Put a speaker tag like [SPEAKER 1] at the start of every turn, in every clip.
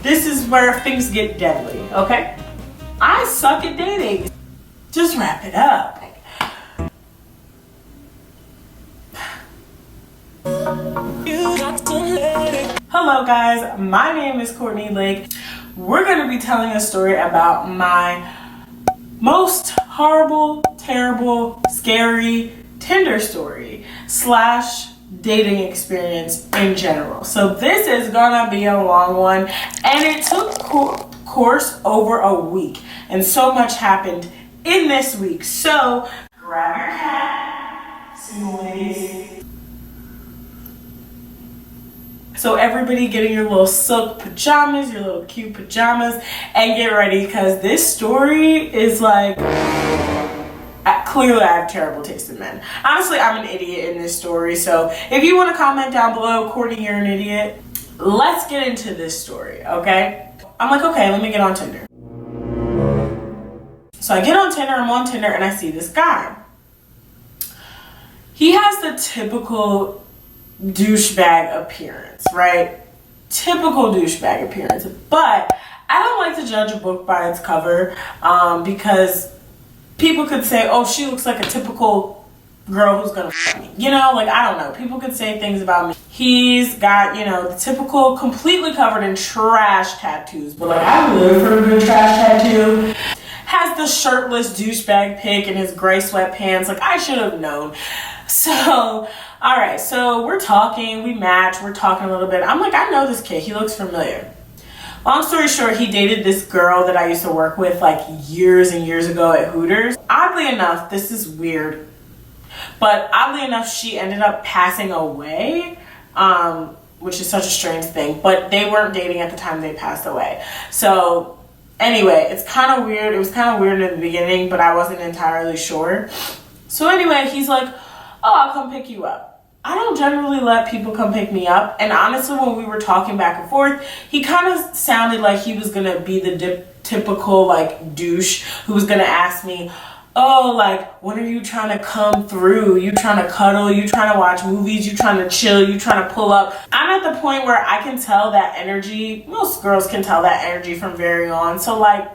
[SPEAKER 1] This is where things get deadly, okay? I suck at dating. Just wrap it up. Hello guys, my name is Courtney Lake. We're gonna be telling a story about my most horrible, terrible, scary Tinder story / dating experience in general. So this is gonna be a long one, and it took course over a week, and so much happened in this week. So grab your cat, single ladies. So everybody get in your little silk pajamas, your little cute pajamas, and get ready, because this story is like, clearly I have terrible taste in men. Honestly, I'm an idiot in this story. So if you want to comment down below, Courtney, you're an idiot. Let's get into this story, okay? I'm like, okay, let me get on Tinder. So I get on Tinder, I'm on Tinder, and I see this guy. He has the typical douchebag appearance, right? Typical douchebag appearance. But I don't like to judge a book by its cover, because people could say, oh, she looks like a typical girl who's gonna f me. You know, like, I don't know. People could say things about me. He's got, you know, the typical completely covered in trash tattoos. But like, I live for a good trash tattoo. Has the shirtless douchebag pic in his gray sweatpants. Like, I should have known. So, all right, so we're talking, we match, we're talking a little bit. I'm like, I know this kid, he looks familiar. Long story short, he dated this girl that I used to work with like years and years ago at Hooters. Oddly enough, this is weird, but oddly enough, she ended up passing away, which is such a strange thing, but they weren't dating at the time they passed away. So anyway, it's kind of weird. It was kind of weird in the beginning, but I wasn't entirely sure. So anyway, he's like, oh, I'll come pick you up. I don't generally let people come pick me up. And honestly, when we were talking back and forth, he kind of sounded like he was going to be the typical like douche who was going to ask me, oh, like, when are you trying to come through? You trying to cuddle? You trying to watch movies? You trying to chill? You trying to pull up? I'm at the point where I can tell that energy. Most girls can tell that energy from very on. So like,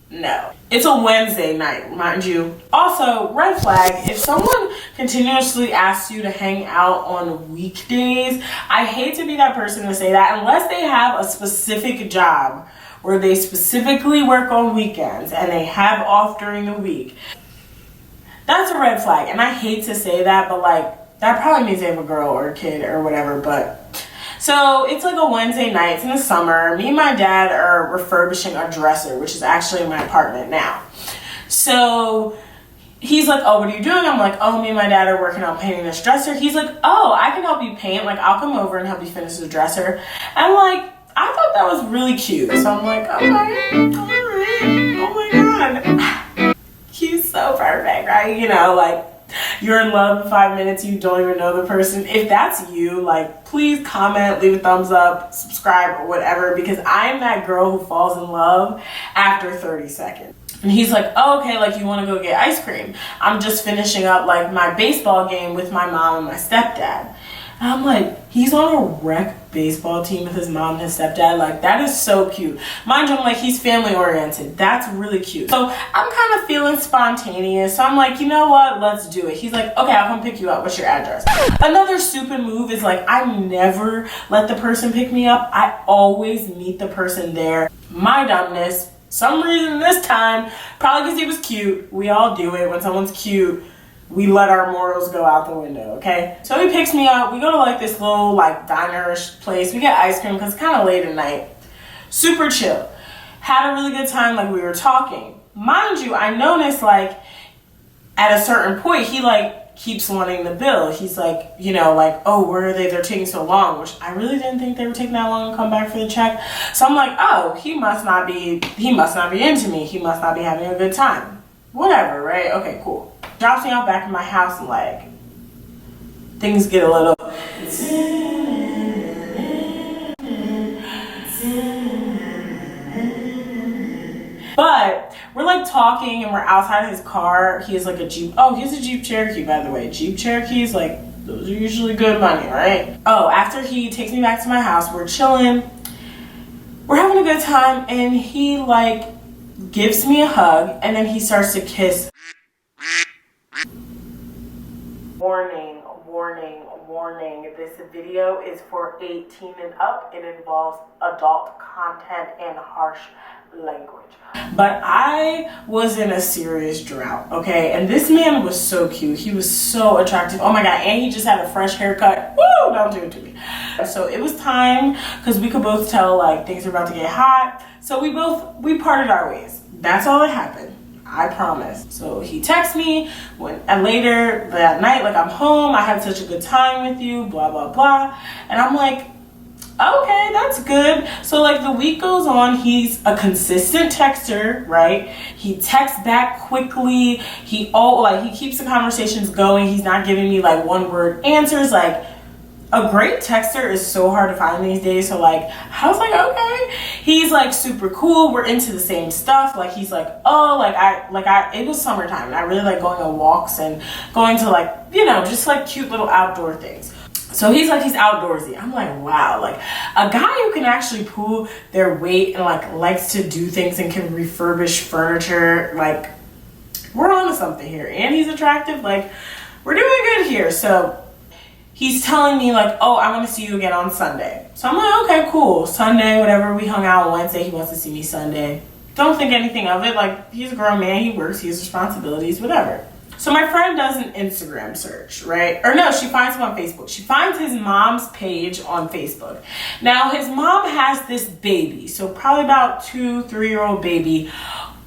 [SPEAKER 1] no. It's a Wednesday night, mind you. Also, red flag, if someone continuously asks you to hang out on weekdays, I hate to be that person to say that, unless they have a specific job where they specifically work on weekends and they have off during the week. That's a red flag, and I hate to say that, but like, that probably means they have a girl or a kid or whatever, but so it's like a Wednesday night, it's in the summer. Me and my dad are refurbishing our dresser, which is actually in my apartment now. So he's like, oh, what are you doing? I'm like, oh, me and my dad are working on painting this dresser. He's like, oh, I can help you paint. Like, I'll come over and help you finish the dresser. And like, I thought that was really cute. So I'm like, okay, all right, oh my God. He's so perfect, right? You know, like, you're in love in 5 minutes, you don't even know the person. If that's you, like, please comment, leave a thumbs up, subscribe, or whatever, because I'm that girl who falls in love after 30 seconds. And he's like, oh, okay, like, you want to go get ice cream? I'm just finishing up like my baseball game with my mom and my stepdad. And I'm like, he's on a rec baseball team with his mom and his stepdad. Like, that is so cute. Mind you, I'm like, he's family oriented. That's really cute. So I'm kind of feeling spontaneous. So I'm like, you know what? Let's do it. He's like, okay, I'll come pick you up. What's your address? Another stupid move is like, I never let the person pick me up. I always meet the person there. My dumbness. Some reason this time, probably because he was cute. We all do it when someone's cute. We let our morals go out the window, okay? So he picks me up. We go to like this little like diner-ish place. We get ice cream because it's kind of late at night. Super chill. Had a really good time, like we were talking. Mind you, I noticed like at a certain point, he like keeps wanting the bill. He's like, you know, like, oh, where are they? They're taking so long, which I really didn't think they were taking that long to come back for the check. So I'm like, oh, he must not be into me. He must not be having a good time. Whatever, right? Okay, cool. Drops me off back in my house and like things get a little but we're like talking and we're outside his car. He has like a Jeep. Oh, he has a Jeep Cherokee, by the way. Jeep Cherokees, like, those are usually good money, right? Oh, after he takes me back to my house, we're chilling. We're having a good time, and he like gives me a hug, and then he starts to kiss. Warning, warning, warning. This video is for 18 and up. It involves adult content and harsh language. But I was in a serious drought, okay? And this man was so cute. He was so attractive. Oh my God, and he just had a fresh haircut. Woo, don't do it to me. So it was time, because we could both tell like things were about to get hot. So we parted our ways. That's all that happened. I promise. So he texts me and later that night, like, I'm home, I had such a good time with you, blah, blah, blah. And I'm like, okay, that's good. So like the week goes on, he's a consistent texter, right? He texts back quickly. He keeps the conversations going. He's not giving me like one word answers. Like, a great texter is so hard to find these days. So like, I was like, okay. He's like super cool. We're into the same stuff. Like, he's like, oh, it was summertime and I really like going on walks and going to like, you know, just like cute little outdoor things. So he's outdoorsy. I'm like, wow, like a guy who can actually pull their weight and like likes to do things and can refurbish furniture. Like, we're on to something here. And he's attractive. Like, we're doing good here. So he's telling me like, oh, I want to see you again on Sunday. So I'm like, okay, cool. Sunday, whatever. We hung out on Wednesday. He wants to see me Sunday. Don't think anything of it. Like, he's a grown man. He works. He has responsibilities, whatever. So my friend does an Instagram search, right? Or no, she finds him on Facebook. She finds his mom's page on Facebook. Now, his mom has this baby. So probably about 2-3-year-old baby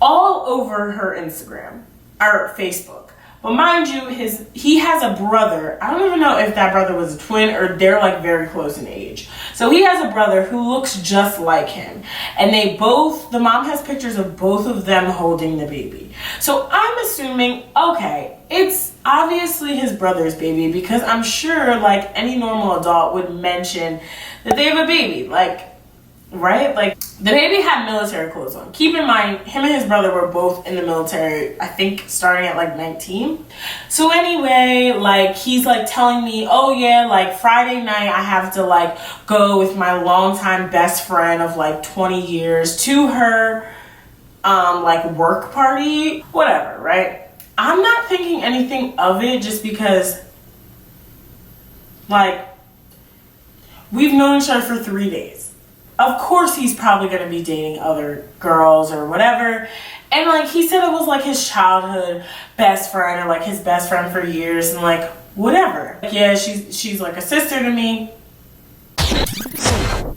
[SPEAKER 1] all over her Instagram or Facebook. But mind you, he has a brother. I don't even know if that brother was a twin or they're like very close in age. So he has a brother who looks just like him. And the mom has pictures of both of them holding the baby. So I'm assuming, okay, it's obviously his brother's baby, because I'm sure like any normal adult would mention that they have a baby. Like, right? Like, the baby had military clothes on. Keep in mind, him and his brother were both in the military, I think starting at like 19. So anyway, like, he's like telling me, oh yeah, like Friday night I have to like go with my longtime best friend of like 20 years to her like work party, whatever, right? I'm not thinking anything of it, just because like we've known each other for 3 days. Of course he's probably going to be dating other girls or whatever. And like, he said it was like his childhood best friend or like his best friend for years, and like, whatever. Like, yeah, she's like a sister to me. I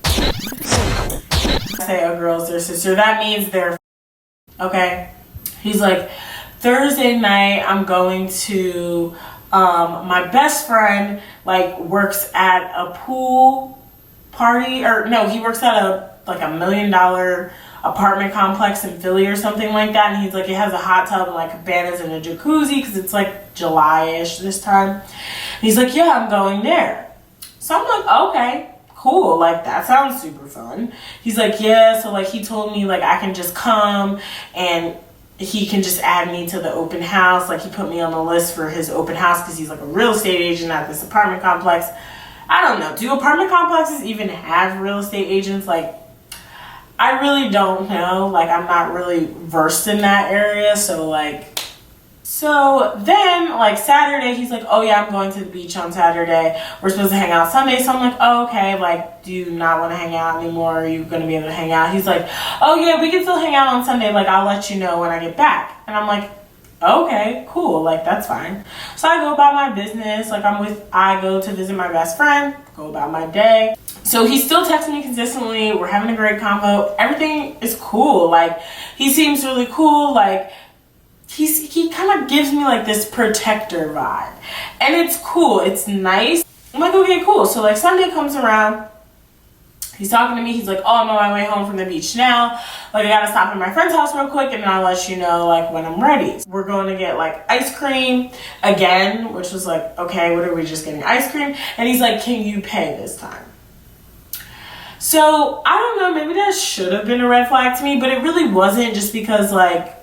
[SPEAKER 1] say a girl's their sister, that means they're okay. He's like, Thursday night I'm going to my best friend like works at a pool party, or no, he works at a $1 million apartment complex in Philly or something like that, and he's like, it has a hot tub and like cabanas and a jacuzzi because it's like July-ish this time. And he's like, yeah, I'm going there. So I'm like, okay, cool, like that sounds super fun. He's like, yeah, so like he told me like I can just come and he can just add me to the open house. Like, he put me on the list for his open house because he's like a real estate agent at this apartment complex. I don't know. Do apartment complexes even have real estate agents? Like, I really don't know. Like, I'm not really versed in that area. So then, like, Saturday, he's like, oh yeah, I'm going to the beach on Saturday. We're supposed to hang out Sunday. So I'm like, oh, okay. Like, do you not want to hang out anymore? Are you going to be able to hang out? He's like, oh yeah, we can still hang out on Sunday. Like, I'll let you know when I get back. And I'm like, okay, cool, like that's fine. So I go about my business, like I go to visit my best friend, go about my day. So he's still texting me consistently, we're having a great convo, everything is cool. Like, he seems really cool, like he kind of gives me like this protector vibe, and it's cool, it's nice. I'm like, okay, cool. So like Sunday comes around, he's talking to me. He's like, oh, I'm on my way home from the beach now. Like, I gotta stop at my friend's house real quick, and then I'll let you know, like, when I'm ready. We're going to get, like, ice cream again, which was like, okay, what are we just getting ice cream? And he's like, can you pay this time? So, I don't know, maybe that should have been a red flag to me, but it really wasn't, just because, like,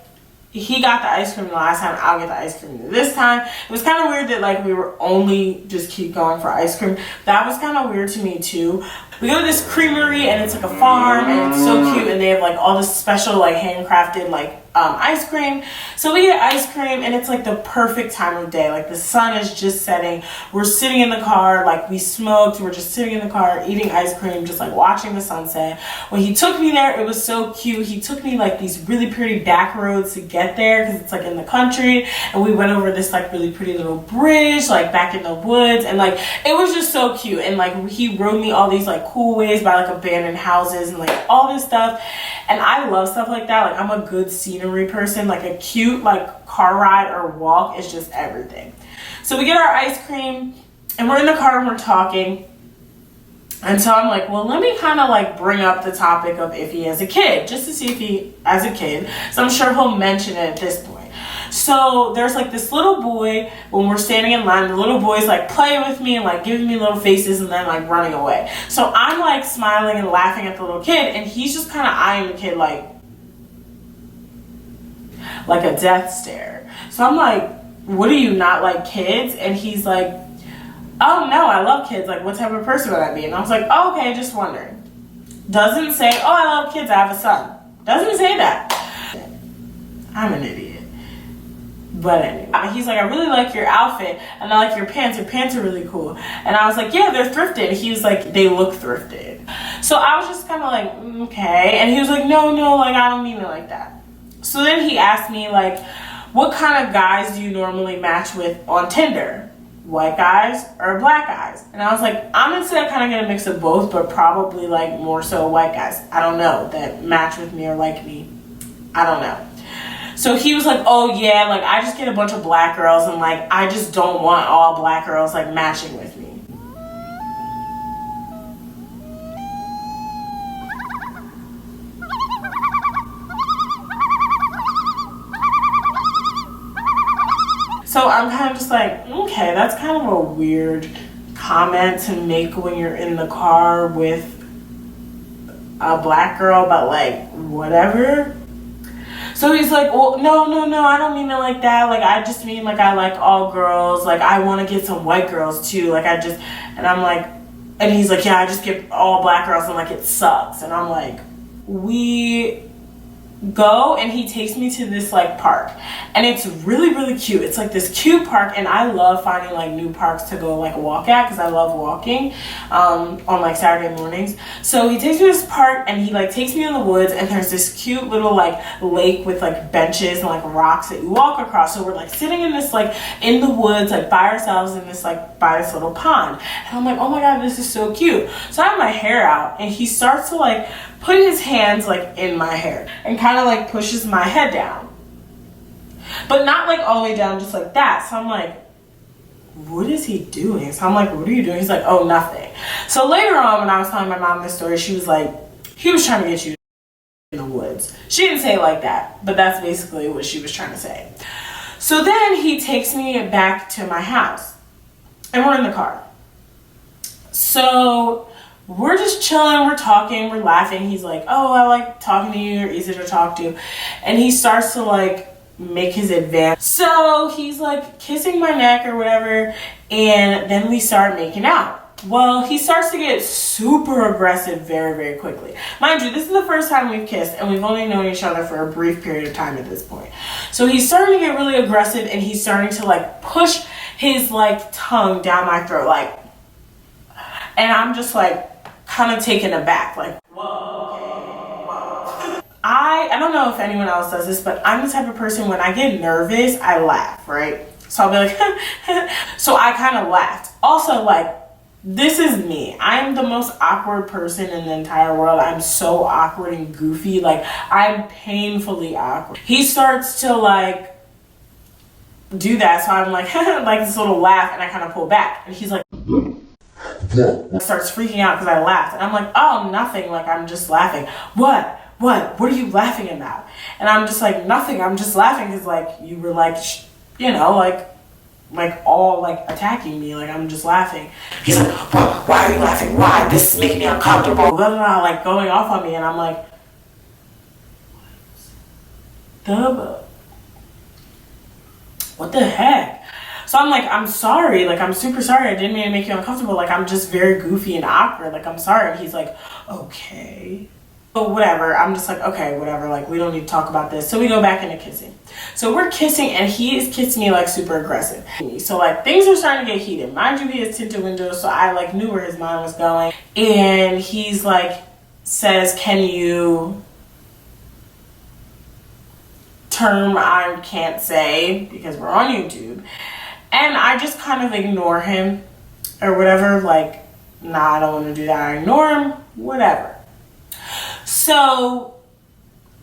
[SPEAKER 1] he got the ice cream the last time, I'll get the ice cream this time. It was kind of weird that like we were only just keep going for ice cream. That was kind of weird to me too. We go to this creamery and it's like a farm and it's so cute, and they have like all this special like handcrafted like ice cream. So we get ice cream and it's like the perfect time of day. Like the sun is just setting. We're sitting in the car, like we smoked. We're just sitting in the car eating ice cream, just like watching the sunset. When he took me there, it was so cute. He took me like these really pretty back roads to get there because it's like in the country, and we went over this like really pretty little bridge like back in the woods, and like it was just so cute. And like he rode me all these like cool ways by like abandoned houses and like all this stuff, and I love stuff like that. Like I'm a good scenery person. Like a cute like car ride or walk is just everything. So we get our ice cream and we're in the car and we're talking, and so I'm like, well, let me kind of like bring up the topic of if he has a kid, just to see if he has a kid. So I'm sure he'll mention it at this point. So there's like this little boy, when we're standing in line, the little boy's like playing with me and like giving me little faces and then like running away. So I'm like smiling and laughing at the little kid, and he's just kind of eyeing the kid like a death stare. So I'm like, what, do you not like kids? And he's like, oh no, I love kids. Like, what type of person would I be? And I was like, oh, okay, just wondering. Doesn't say, oh, I love kids, I have a son. Doesn't say that. I'm an idiot. But anyway, he's like, I really like your outfit and I like your pants. Your pants are really cool. And I was like, yeah, they're thrifted. He was like, they look thrifted. So I was just kind of like, okay. And he was like, no, like I don't mean it like that. So then he asked me like, what kind of guys do you normally match with on Tinder? White guys or black guys? And I was like, I'm gonna say I kind of get a mix of both, but probably like more so white guys. I don't know, that match with me or like me. I don't know. So he was like, oh yeah, like I just get a bunch of black girls and like I just don't want all black girls like matching with me. So I'm kind of just like, okay, that's kind of a weird comment to make when you're in the car with a black girl, but like whatever. So he's like, well, no, I don't mean it like that. Like, I just mean, like, I like all girls. Like, I want to get some white girls, too. Like, and I'm like, and he's like, yeah, I just get all black girls, and, like, it sucks. And I'm like, we go, and he takes me to this, like, park. And it's really, really cute. It's, like, this cute park, and I love finding, like, new parks to go, like, walk at, because I love walking on, like, Saturday mornings. So he takes me to this park, and he, like, takes me in the woods, and there's this cute little, like, lake with, like, benches and, like, rocks that you walk across. So we're, like, sitting in this, like, in the woods, like, by ourselves in this, like, by this little pond. And I'm like, oh, my God, this is so cute. So I have my hair out, and he starts to, like, put his hands, like, in my hair and kind of, like, pushes my head down. But not like all the way down, just like that. So I'm like, what is he doing? So I'm like, what are you doing? He's like, oh, nothing. So later on, when I was telling my mom this story, she was like, he was trying to get you in the woods. She didn't say it like that, but that's basically what she was trying to say. So then he takes me back to my house, and we're in the car. So we're just chilling, we're talking, we're laughing. He's like, oh, I like talking to you, you're easy to talk to. And he starts to like make his advance. So he's like kissing my neck or whatever, and then we start making out. Well, he starts to get super aggressive very, very quickly. Mind you, this is the first time we've kissed, and we've only known each other for a brief period of time at this point. So he's starting to get really aggressive, and he's starting to like push his like tongue down my throat, like, and I'm just like kind of taken aback, like, whoa, okay, whoa. I don't know if anyone else does this, but I'm the type of person, when I get nervous, I laugh, right? So I'll be like, so I kind of laughed. Also, like, this is me. I am the most awkward person in the entire world. I'm so awkward and goofy. Like, I'm painfully awkward. He starts to, like, do that, so I'm like, like this little laugh, and I kind of pull back. And he's like, starts freaking out because I laughed. And I'm like, oh, nothing. Like, I'm just laughing. What are you laughing about? And I'm just like, nothing. I'm just laughing because, like, you were, like, you know, like all, like, attacking me. Like, I'm just laughing. He's like, why are you laughing? Why? This is making me uncomfortable. Blah, blah, blah, like, going off on me. And I'm like, what the heck? So I'm like, I'm sorry, like, I'm super sorry, I didn't mean to make you uncomfortable, like, I'm just very goofy and awkward, like, I'm sorry. And he's like, okay. So whatever, I'm just like, okay, whatever, like, we don't need to talk about this. So we go back into kissing. So we're kissing, and he is kissing me like super aggressive. So like things are starting to get heated. Mind you, he has tinted windows, so I like knew where his mind was going. And he's like, says, can you, term I can't say because we're on YouTube. And I just kind of ignore him or whatever, like, nah, I don't want to do that. I ignore him, whatever. So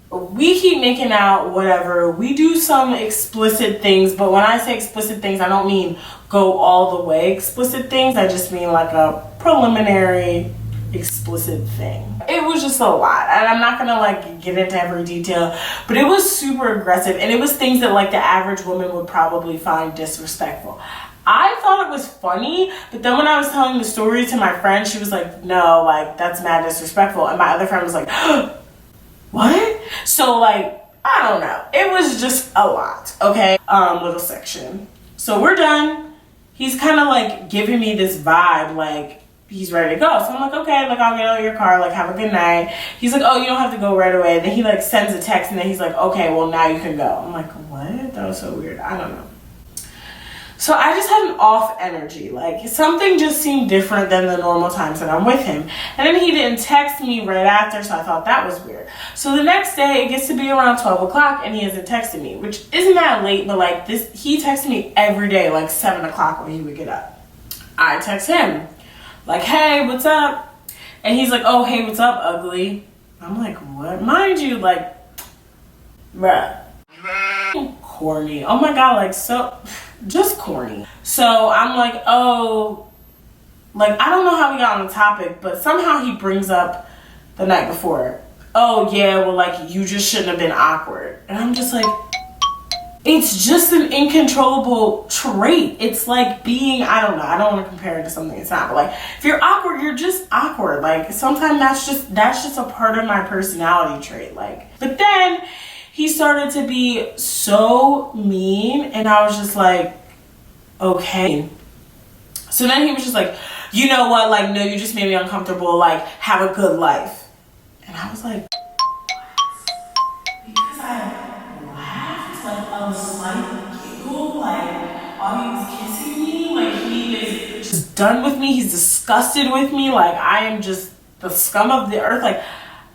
[SPEAKER 1] we keep making out, whatever. We do some explicit things, but when I say explicit things, I don't mean go all the way explicit things. I just mean like a preliminary explicit thing. It was just a lot, and I'm not gonna like get into every detail, but it was super aggressive, and it was things that like the average woman would probably find disrespectful. I thought it was funny, but then when I was telling the story to my friend, she was like, no, like, that's mad disrespectful. And my other friend was like, what? So, like, I don't know. It was just a lot, okay? Little section. So we're done. He's kind of, like, giving me this vibe, like, he's ready to go. So I'm like, okay, like, I'll get out of your car, like, have a good night. He's like, oh, you don't have to go right away. Then he, like, sends a text, and then he's like, okay, well, now you can go. I'm like, what? That was so weird. I don't know. So I just had an off energy, like something just seemed different than the normal times that I'm with him. And then he didn't text me right after, so I thought that was weird. So the next day, it gets to be around 12 o'clock and he hasn't texted me, which isn't that late, but like this, he texted me every day, like 7 o'clock when he would get up. I text him, like, hey, what's up? And he's like, oh, hey, what's up, ugly? I'm like, what? Mind you, like, bruh. Corny. Oh my God, like, so... just corny. So I'm like, oh, like, I don't know how we got on the topic, but somehow he brings up the night before, oh yeah, well, like, you just shouldn't have been awkward. And I'm just like, it's just an incontrollable trait. It's like being, I don't know, I don't want to compare it to something it's not, but like, if you're awkward, you're just awkward. Like, sometimes that's just a part of my personality trait. Like, but then he started to be so mean, and I was just like, okay. So then he was just like, you know what, like, no, you just made me uncomfortable, like, have a good life. And I was like, what? Because I laughed, like, a slight giggle, like, while he was kissing me, like, he is just done with me, he's disgusted with me, like, I am just the scum of the earth, like,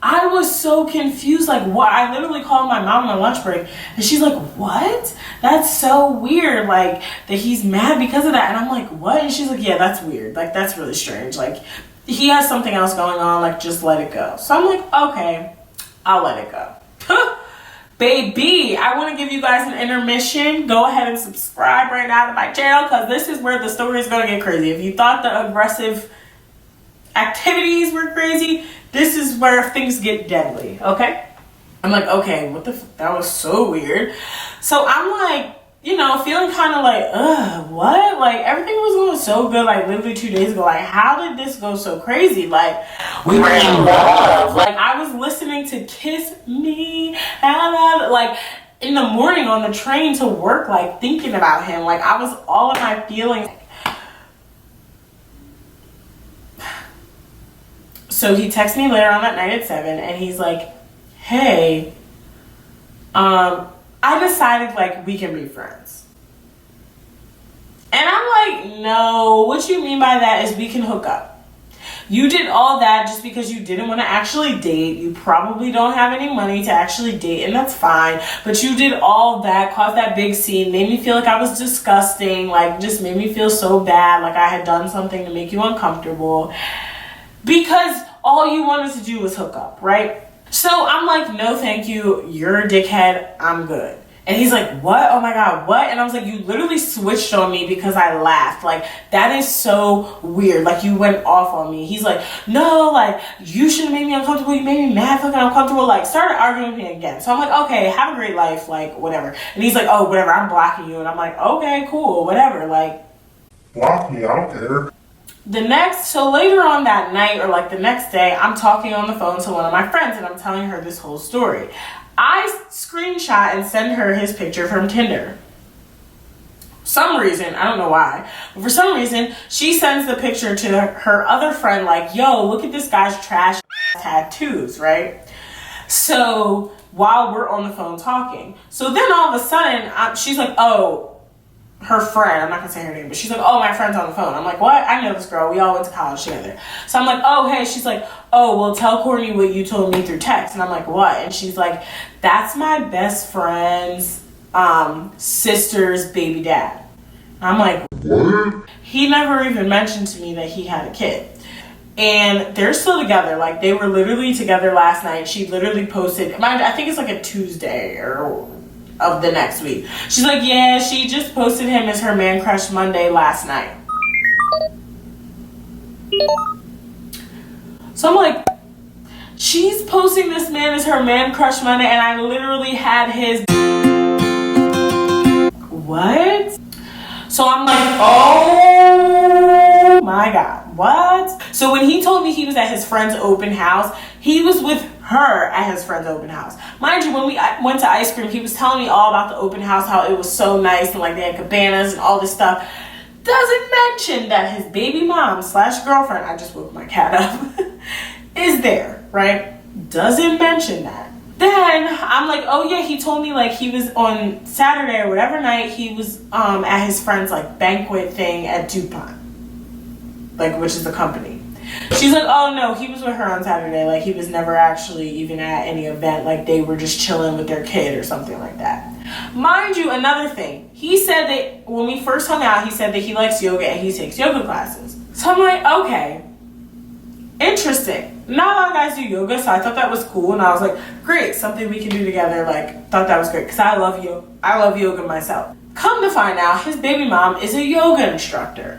[SPEAKER 1] I was so confused, like, what? I literally called my mom on my lunch break, and she's like, what? That's so weird, like, that he's mad because of that. And I'm like, what? And she's like, yeah, that's weird, like, that's really strange, like, he has something else going on, like, just let it go. So I'm like, okay, I'll let it go. Baby, I want to give you guys an intermission. Go ahead and subscribe right now to my channel, because this is where the story is going to get crazy. If you thought the aggressive activities were crazy, this is where things get deadly, okay? I'm like, okay, what the that was so weird. So I'm like, you know, feeling kind of like, what? Like, everything was going so good, like, literally 2 days ago. Like, how did this go so crazy? Like, we were in love. Like, I was listening to Kiss Me, like, in the morning on the train to work, like, thinking about him. Like, I was all in my feelings. So he texts me later on that night at 7, and he's like, hey, I decided, like, we can be friends. And I'm like, no, what you mean by that is we can hook up. You did all that just because you didn't want to actually date. You probably don't have any money to actually date, and that's fine. But you did all that, caused that big scene, made me feel like I was disgusting, like, just made me feel so bad, like I had done something to make you uncomfortable. Because all you wanted to do was hook up, right? So I'm like, no, thank you. You're a dickhead. I'm good. And he's like, what? Oh my God, what? And I was like, you literally switched on me because I laughed. Like, that is so weird. Like, you went off on me. He's like, no, like, you shouldn't make me uncomfortable. You made me mad fucking uncomfortable. Like, started arguing with me again. So I'm like, okay, have a great life. Like, whatever. And he's like, oh, whatever. I'm blocking you. And I'm like, okay, cool, whatever. Like,
[SPEAKER 2] block me. I don't care.
[SPEAKER 1] So later on that night, or like the next day, I'm talking on the phone to one of my friends, and I'm telling her this whole story. I screenshot and send her his picture from Tinder. some reason, I don't know why, but for some reason, she sends the picture to her other friend, like, yo, look at this guy's trash tattoos, right? So while we're on the phone talking, so then all of a sudden, she's like, oh, her friend, I'm not gonna say her name, but she's like, oh, my friend's on the phone. I'm like, what? I know this girl. We all went to college together. So I'm like, oh, hey. She's like, oh, well, tell Courtney what you told me through text. And I'm like, what? And she's like, that's my best friend's sister's baby dad. I'm like,
[SPEAKER 2] What?
[SPEAKER 1] he never even mentioned to me that he had a kid. And they're still together. Like, they were literally together last night. She literally posted, I think it's like a Tuesday or of the next week. She's like, yeah, she just posted him as her man crush Monday last night. So I'm like, she's posting this man as her man crush Monday, and I literally had his. What? So I'm like, oh my God, what? So when he told me he was at his friend's open house, he was with her at his friend's open house. Mind you, when we went to ice cream, he was telling me all about the open house, how it was so nice, and like they had cabanas and all this stuff. Doesn't mention that his baby mom / girlfriend, I just woke my cat up, is there, right? Doesn't mention that. Then I'm like, oh yeah, he told me like he was on Saturday or whatever night, he was at his friend's like banquet thing at DuPont, like, which is the company. She's like, oh no, he was with her on Saturday. Like, he was never actually even at any event. Like, they were just chilling with their kid or something like that. Mind you, another thing, he said that when we first hung out, he said that he likes yoga and he takes yoga classes. So I'm like, okay, interesting. Not a lot of guys do yoga, so I thought that was cool. And I was like, great, something we can do together. Like, thought that was great because I love yoga. I love yoga myself. Come to find out, his baby mom is a yoga instructor.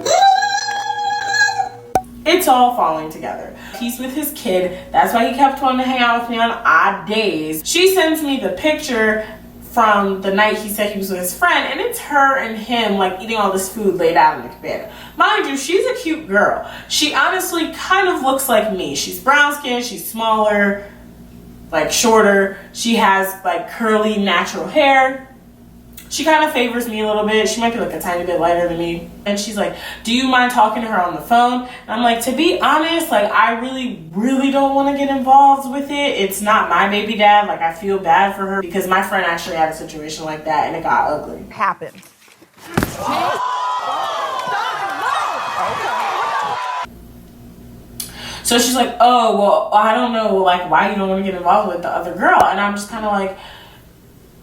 [SPEAKER 1] It's all falling together. He's with his kid. That's why he kept wanting to hang out with me on odd days. She sends me the picture from the night he said he was with his friend, and it's her and him like eating all this food laid out in the cabana. Mind you, she's a cute girl. She honestly kind of looks like me. She's brown skinned, she's smaller, like shorter. She has like curly natural hair. She kind of favors me a little bit. She might be like a tiny bit lighter than me. And she's like, do you mind talking to her on the phone? And I'm like, to be honest, like, I really don't want to get involved with it. It's not my baby dad. Like, I feel bad for her because my friend actually had a situation like that and it got ugly.
[SPEAKER 3] Happened.
[SPEAKER 1] So she's like, oh, well, I don't know, like, why you don't want to get involved with the other girl. And I'm just kind of like,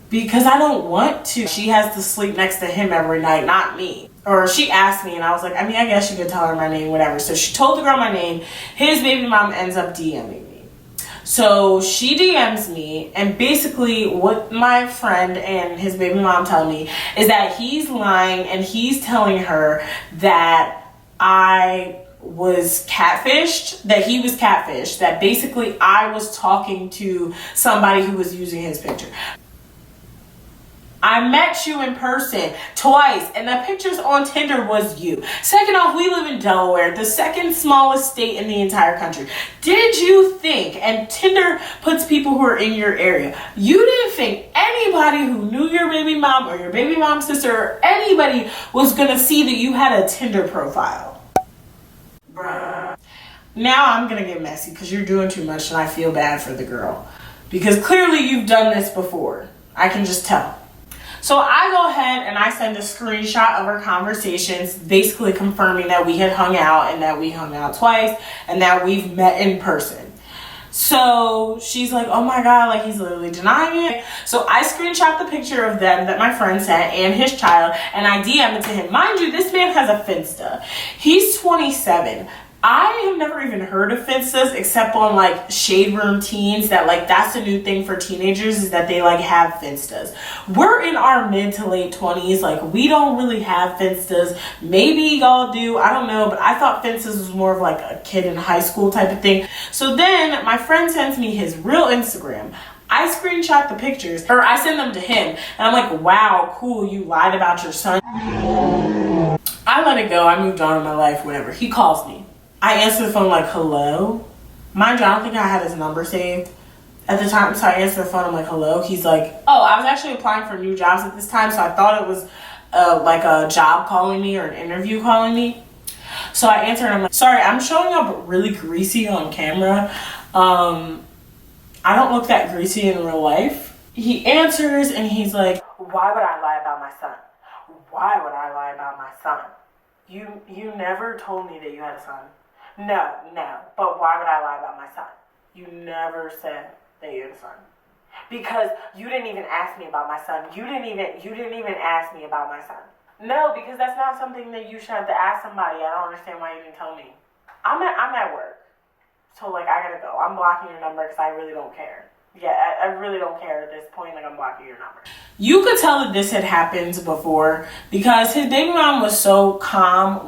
[SPEAKER 1] because I don't want to. She has to sleep next to him every night, not me. Or she asked me and I was like, I mean, I guess you could tell her my name, whatever. So she told the girl my name. His baby mom ends up DMing me. So she DMs me, and basically what my friend and his baby mom tell me is that he's lying and he's telling her that I was catfished, that he was catfished, that basically I was talking to somebody who was using his picture. I met you in person twice, and the pictures on Tinder was you. Second off, we live in Delaware, the second smallest state in the entire country. Did you think, and Tinder puts people who are in your area, you didn't think anybody who knew your baby mom or your baby mom's sister or anybody was gonna see that you had a Tinder profile? Bruh. Now I'm gonna get messy because you're doing too much and I feel bad for the girl. Because clearly you've done this before. I can just tell. So I go ahead and I send a screenshot of our conversations, basically confirming that we had hung out and that we hung out twice and that we've met in person. So she's like, oh my God, like he's literally denying it. So I screenshot the picture of them that my friend sent and his child, and I DM it to him. Mind you, this man has a Finsta. He's 27. I have never even heard of Finstas except on like Shade Room Teens, that like that's a new thing for teenagers, is that they like have Finstas. We're in our mid to late 20s, like we don't really have Finstas. Maybe y'all do, I don't know, but I thought Finstas was more of like a kid in high school type of thing. So then my friend sends me his real Instagram. I screenshot the pictures, or I send them to him, and I'm like, wow, cool, you lied about your son. I let it go, I moved on in my life, whatever. He calls me. I answer the phone like, hello? Mind you, I don't think I had his number saved at the time, so I answer the phone, I'm like, hello? He's like, oh, I was actually applying for new jobs at this time, so I thought it was like a job calling me or an interview calling me. So I answered, I'm like, sorry, I'm showing up really greasy on camera. I don't look that greasy in real life. He answers and he's like, why would I lie about my son? Why would I lie about my son? You never told me that you had a son. No, but why would I lie about my son? You never said that you had a son. Because you didn't even ask me about my son. You didn't even ask me about my son. No, because that's not something that you should have to ask somebody. I don't understand why you didn't tell me. I'm at work. So, like, I gotta go. I'm blocking your number because I really don't care. Yeah, I really don't care at this point. Like, I'm blocking your number. You could tell that this had happened before because his baby mom was so calm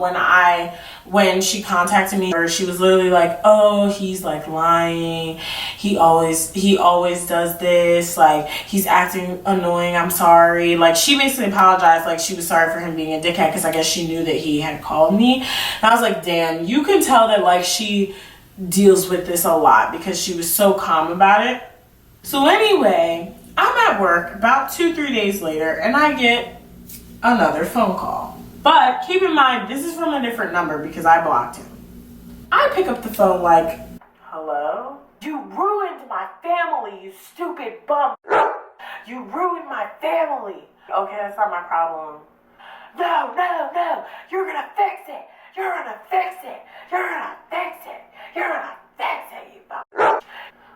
[SPEAKER 1] when she contacted me. She was literally like, oh, he's like lying. He always does this. Like, he's acting annoying. I'm sorry. Like, she basically apologized. Like, she was sorry for him being a dickhead because I guess she knew that he had called me. And I was like, damn, you can tell that, like, she deals with this a lot because she was so calm about it. So anyway, I'm at work about 2-3 days later and I get another phone call. But keep in mind, this is from a different number because I blocked him. I pick up the phone like, hello? You ruined my family, you stupid bum. You ruined my family. Okay, that's not my problem. No. You're gonna fix it. You're gonna fix it. You're gonna fix it. You're gonna fix it, you bum.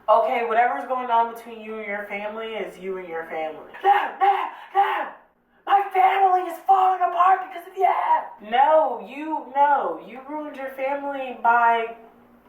[SPEAKER 1] Okay, whatever's going on between you and your family is you and your family. No. My family is falling apart because of you. No, you ruined your family by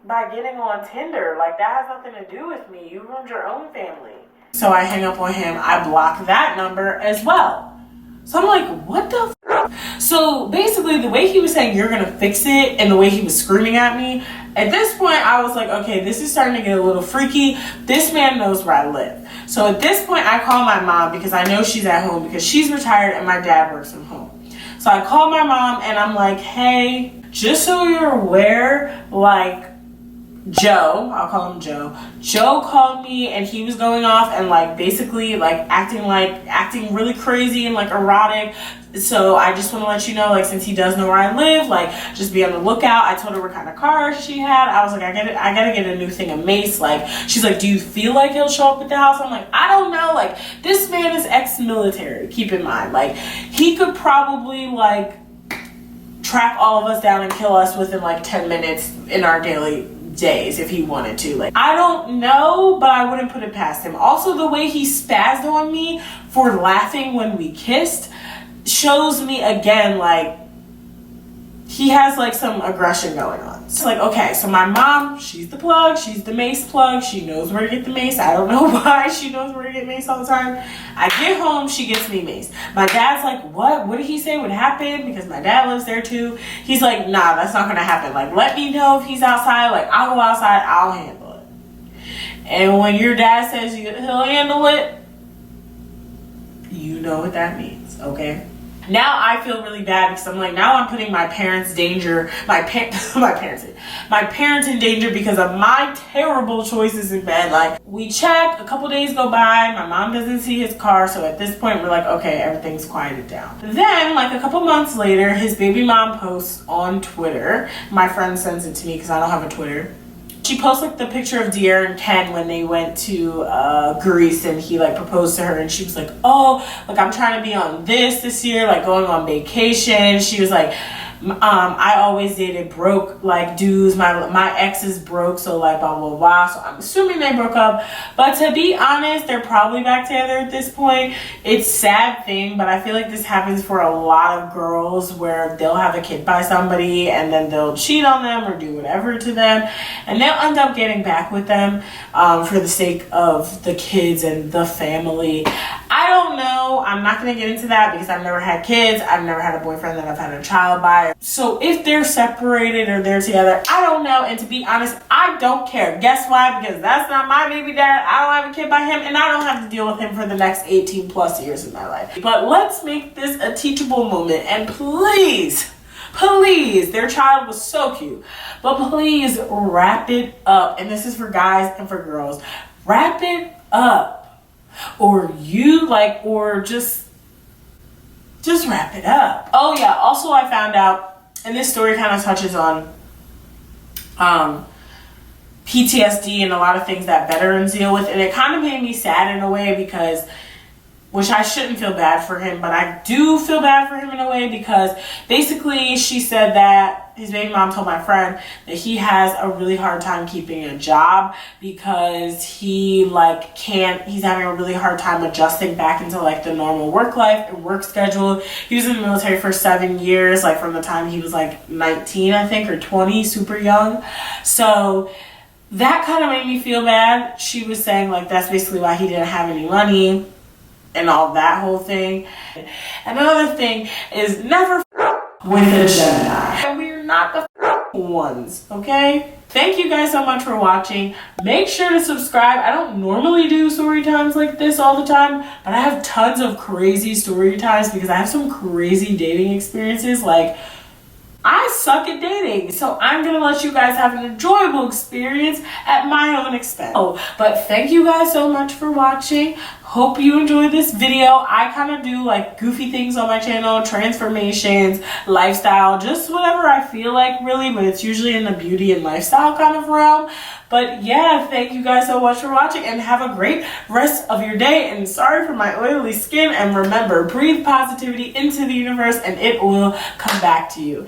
[SPEAKER 1] getting on Tinder. Like, that has nothing to do with me. You ruined your own family. So I hang up on him. I block that number as well. So I'm like, what the f? So basically, the way he was saying, you're gonna fix it, and the way he was screaming at me, at this point, I was like, okay, this is starting to get a little freaky. This man knows where I live. So at this point, I call my mom because I know she's at home because she's retired and my dad works from home. So I call my mom and I'm like, hey, just so you're aware, like, Joe, I'll call him Joe. Joe called me and he was going off and like basically like acting really crazy and like erotic. So I just want to let you know, like, since he does know where I live, like, just be on the lookout. I told her what kind of car she had. I was like, I gotta get a new thing of mace. Like, she's like, do you feel like he'll show up at the house? I'm like, I don't know. Like, this man is ex-military, keep in mind. Like, he could probably like track all of us down and kill us within like 10 minutes in our daily days if he wanted to. Like, I don't know, but I wouldn't put it past him. Also, the way he spazzed on me for laughing when we kissed shows me again, like, he has like some aggression going on. It's like, okay, so my mom, she's the plug, she's the mace plug, she knows where to get the mace. I don't know why she knows where to get mace all the time. I get home, she gets me mace. My dad's like, what did he say would happen? Because my dad lives there too. He's like, nah, that's not gonna happen. Like, let me know if he's outside. Like, I'll go outside, I'll handle it. And when your dad says he'll handle it, you know what that means, okay? Now I feel really bad because I'm like, now I'm putting my parents in danger, my parents in danger because of my terrible choices in bed. Like, we check, a couple days go by, my mom doesn't see his car, so at this point we're like, okay, everything's quieted down. Then, like, a couple months later, his baby mom posts on Twitter. My friend sends it to me because I don't have a Twitter. She posts like the picture of De'Aaron and Ken when they went to Greece and he like proposed to her, and she was like, oh, like, I'm trying to be on this year, like going on vacation. She was like, I always dated broke like dudes. My ex is broke, so like blah blah blah. So I'm assuming they broke up. But to be honest, they're probably back together at this point. It's a sad thing, but I feel like this happens for a lot of girls where they'll have a kid by somebody and then they'll cheat on them or do whatever to them, and they'll end up getting back with them for the sake of the kids and the family. I don't know. I'm not going to get into that because I've never had kids. I've never had a boyfriend that I've had a child by. So if they're separated or they're together, I don't know. And to be honest, I don't care. Guess why? Because that's not my baby dad. I don't have a kid by him, and I don't have to deal with him for the next 18 plus years of my life. But let's make this a teachable moment. And please, their child was so cute. But please wrap it up. And this is for guys and for girls. Wrap it up. Or just just wrap it up. Oh yeah, also I found out, and this story kind of touches on PTSD and a lot of things that veterans deal with, and it kind of made me sad in a way because, which I shouldn't feel bad for him, but I do feel bad for him in a way because basically she said that his baby mom told my friend that he has a really hard time keeping a job because he's having a really hard time adjusting back into like the normal work life and work schedule. He was in the military for 7 years, like from the time he was like 19, I think, or 20, super young. So that kind of made me feel bad. She was saying like that's basically why he didn't have any money and all that whole thing. And another thing is never with a Gemini. And we're not the ones, okay? Thank you guys so much for watching. Make sure to subscribe. I don't normally do story times like this all the time, but I have tons of crazy story times because I have some crazy dating experiences. Like, I suck at dating, so I'm gonna let you guys have an enjoyable experience at my own expense. Oh, but thank you guys so much for watching. Hope you enjoyed this video. I kind of do like goofy things on my channel, transformations, lifestyle, just whatever I feel like really, but it's usually in the beauty and lifestyle kind of realm. But yeah, thank you guys so much for watching and have a great rest of your day. And sorry for my oily skin, and remember, breathe positivity into the universe and it will come back to you.